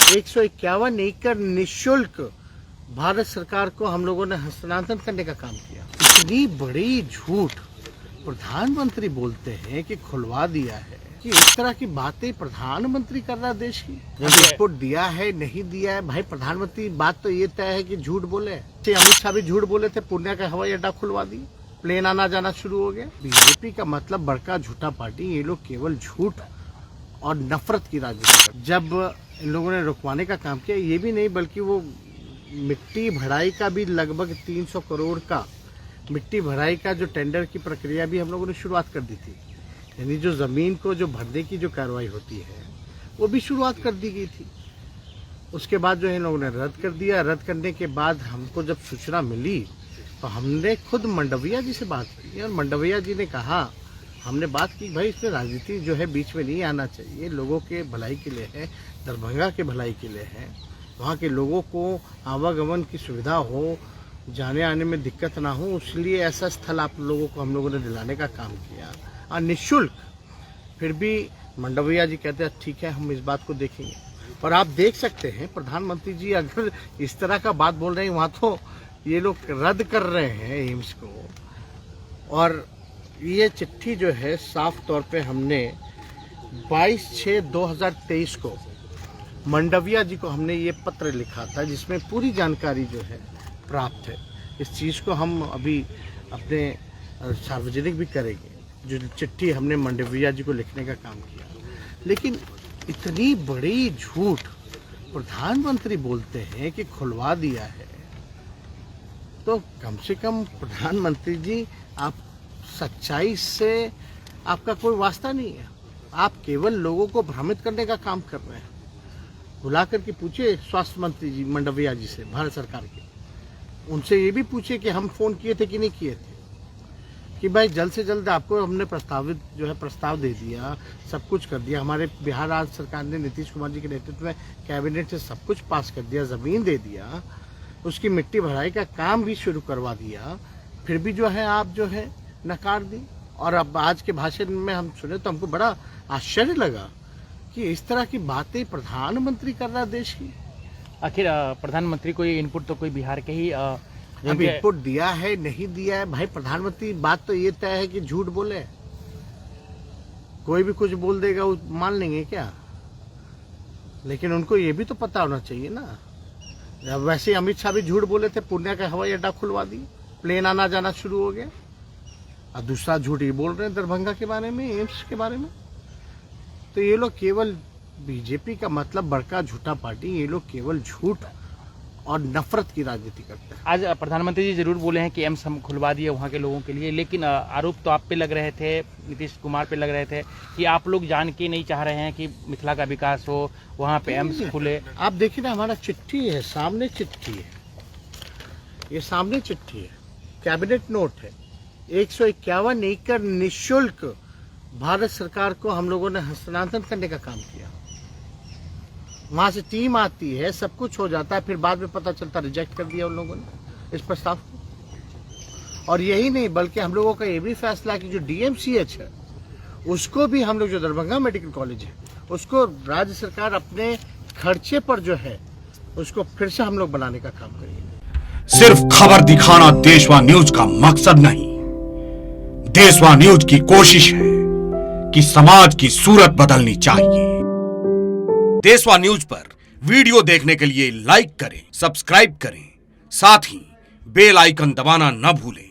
151 एकड़ निःशुल्क भारत सरकार को हम लोगों ने हस्तांतरण करने का काम किया। इतनी बड़ी झूठ प्रधानमंत्री बोलते हैं कि खुलवा दिया है, कि इस तरह की बातें प्रधानमंत्री कर रहा है देश की। रिपोर्ट दिया है नहीं दिया है, भाई प्रधानमंत्री बात तो ये तय है कि झूठ बोले। अमित शाह भी झूठ बोले थे, पूर्णिया का हवाई अड्डा खुलवा दिया, प्लेन आना जाना शुरू हो गया। बीजेपी का मतलब बड़का झूठा पार्टी, ये लोग केवल झूठ और नफरत की राजनीति करते। जब इन लोगों ने रुकवाने का काम किया, ये भी नहीं बल्कि वो मिट्टी भराई का भी लगभग 300 करोड़ का मिट्टी भराई का जो टेंडर की प्रक्रिया भी हम लोगों ने शुरुआत कर दी थी। यानी जो ज़मीन को जो भरने की जो कार्रवाई होती है वो भी शुरुआत कर दी गई थी। उसके बाद जो है इन लोगों ने रद्द कर दिया। रद्द करने के बाद हमको जब सूचना मिली तो हमने खुद मंडविया जी से बात की और मंडविया जी ने कहा, हमने बात की भाई इसमें राजनीति जो है बीच में नहीं आना चाहिए, लोगों के भलाई के लिए है, दरभंगा के भलाई के लिए है, वहाँ के लोगों को आवागमन की सुविधा हो, जाने आने में दिक्कत ना हो, इसलिए ऐसा स्थल आप लोगों को हम लोगों ने दिलाने का काम किया और निःशुल्क। फिर भी मंडविया जी कहते हैं ठीक है हम इस बात को देखेंगे। और आप देख सकते हैं प्रधानमंत्री जी अगर इस तरह का बात बोल रहे हैं, वहाँ तो ये लोग रद्द कर रहे हैं एम्स को। और ये चिट्ठी जो है साफ तौर पे हमने 22/6/2023 को मंडविया जी को हमने ये पत्र लिखा था, जिसमें पूरी जानकारी जो है प्राप्त है। इस चीज़ को हम अभी अपने सार्वजनिक भी करेंगे, जो चिट्ठी हमने मंडविया जी को लिखने का काम किया। लेकिन इतनी बड़ी झूठ प्रधानमंत्री बोलते हैं कि खुलवा दिया है, तो कम से कम प्रधानमंत्री जी आप सच्चाई से आपका कोई वास्ता नहीं है। आप केवल लोगों को भ्रमित करने का काम कर रहे हैं। बुला करके पूछे स्वास्थ्य मंत्री जी मंडविया जी से, भारत सरकार के, उनसे ये भी पूछे कि हम फ़ोन किए थे कि नहीं किए थे, कि भाई जल्द से जल्द आपको हमने प्रस्ताव दे दिया, सब कुछ कर दिया। हमारे बिहार राज्य सरकार ने नीतीश कुमार जी के नेतृत्व में कैबिनेट से सब कुछ पास कर दिया, ज़मीन दे दिया, उसकी मिट्टी भराई का काम भी शुरू करवा दिया, फिर भी जो है आप जो है नकार दी। और अब आज के भाषण में हम सुने तो हमको बड़ा आश्चर्य लगा कि इस तरह की बातें प्रधानमंत्री कर रहा है देश की। आखिर प्रधानमंत्री को ये इनपुट तो कोई बिहार के ही अभी इनपुट दिया है नहीं दिया है, भाई प्रधानमंत्री बात तो ये तय है कि झूठ बोले। कोई भी कुछ बोल देगा वो मान लेंगे क्या? लेकिन उनको ये भी तो पता होना चाहिए ना। वैसे अमित शाह भी झूठ बोले थे, पूर्णिया का हवाई अड्डा खुलवा दिया, प्लेन आना जाना शुरू हो गया। और दूसरा झूठ ये बोल रहे हैं दरभंगा के बारे में, एम्स के बारे में। तो ये लोग केवल बीजेपी का मतलब बड़का झूठा पार्टी, ये लोग केवल झूठ और नफरत की राजनीति करते हैं। आज प्रधानमंत्री जी जरूर बोले हैं कि एम्स हम खुलवा दिए वहाँ के लोगों के लिए, लेकिन आरोप तो आप पे लग रहे थे, नीतीश कुमार पे लग रहे थे कि आप लोग जान के नहीं चाह रहे हैं कि मिथिला का विकास हो, वहाँ पे एम्स खुले। आप देखिए ना, हमारा चिट्ठी है, सामने चिट्ठी है, ये सामने चिट्ठी है, कैबिनेट नोट है। 151 एकड़ निःशुल्क भारत सरकार को हम लोगों ने हस्तांतरण करने का काम किया। वहां से टीम आती है, सब कुछ हो जाता है, फिर बाद में पता चलता रिजेक्ट कर दिया उन लोगों ने इस प्रस्ताव को। और यही नहीं बल्कि हम लोगों का ये भी फैसला कि जो DMCH है उसको भी हम लोग, जो दरभंगा मेडिकल कॉलेज है उसको राज्य सरकार अपने खर्चे पर जो है उसको फिर से हम लोग बनाने का काम करेंगे। सिर्फ खबर दिखाना देशवा न्यूज का मकसद नहीं, देशवा न्यूज की कोशिश है कि समाज की सूरत बदलनी चाहिए। देशवा न्यूज पर वीडियो देखने के लिए लाइक करें, सब्सक्राइब करें, साथ ही बेल आइकन दबाना न भूलें।